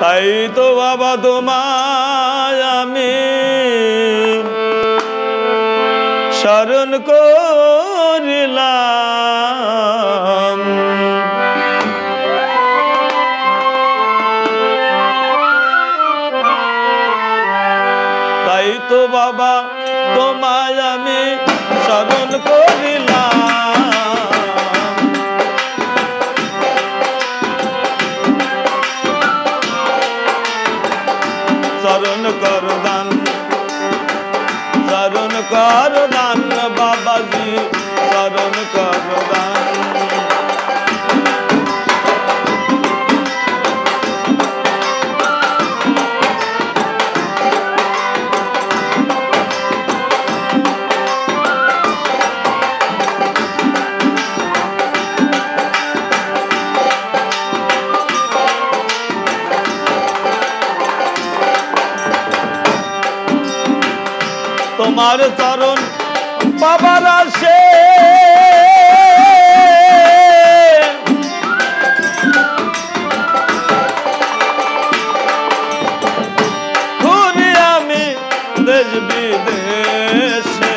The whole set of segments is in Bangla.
তাই তো বাবা তোমায় আমি শরণ করিলাম। তাই তো বাবা তোমায় আমি শরণ করিলাম। শরণ কর দান, শরণ কর দান বাবাজি, শরণ কর দান। তোমার চরণ বাবার আসে ঘুরি আমি দেশ বিদেশে।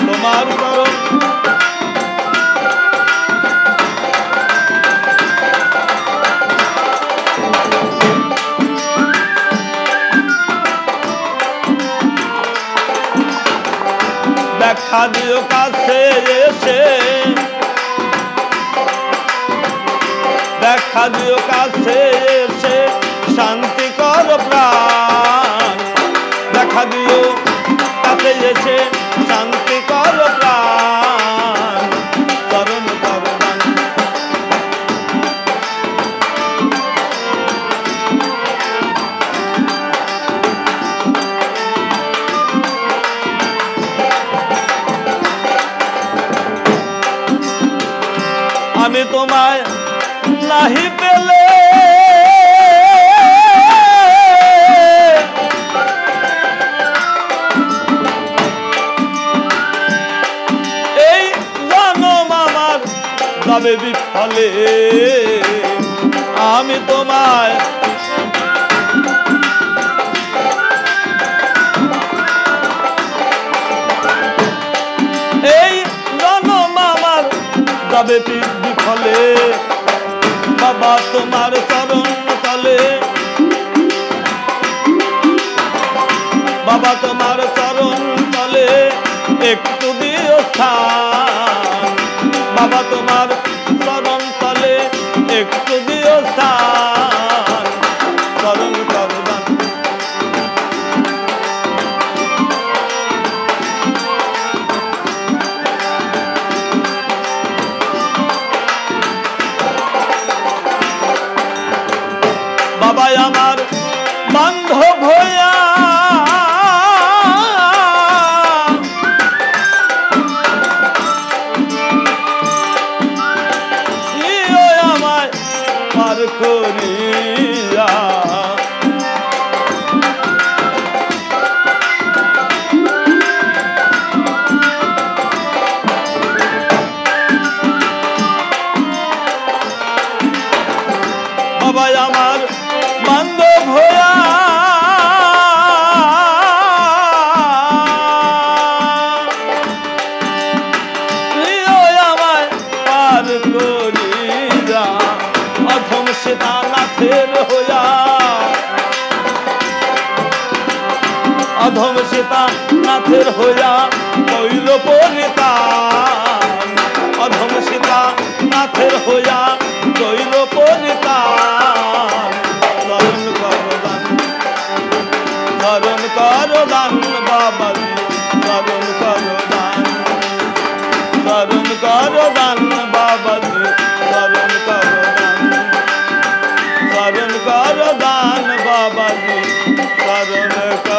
তোমার চরণ দেখা দিও কাছে এসে, দেখা দিও কাছে এসে শান্তি কর প্রাণ। দেখা দিও কাছে এসে শান্তি কর প্রাণ। শরণ কর দান, আমি তোমায় নাহি পেলে এই জনম আমার যাবে বিফলে। আমি তোমায় এই জনম আমার যাবে বিফলে। বাবা তোমার চরণ তলে, বাবা তোমার চরণ তলে একটু দিও স্থান। বাবা তোমার চরণ তলে একটু দিও স্থান। শরণ কর দান, বাবা আমার বান্ধব হইয়া নিও আমায় পার করিয়া। বাবা আমার বান্ধব হইয়া নিও আমায় পার করিয়া। অধম সীতা নাথের হইয়া, অধম সীতা নাথের হইয়া কইল পরিতান। অধম সীতা নাথের হইয়া কইল পরিতান। শরণ কর দান, শরণ কর দান বাবাজি, শরণ কর দান, শরণ কর দান বাবাজি, শরণ কর দান, শরণ কর দান বাবাজি, শরণ কর।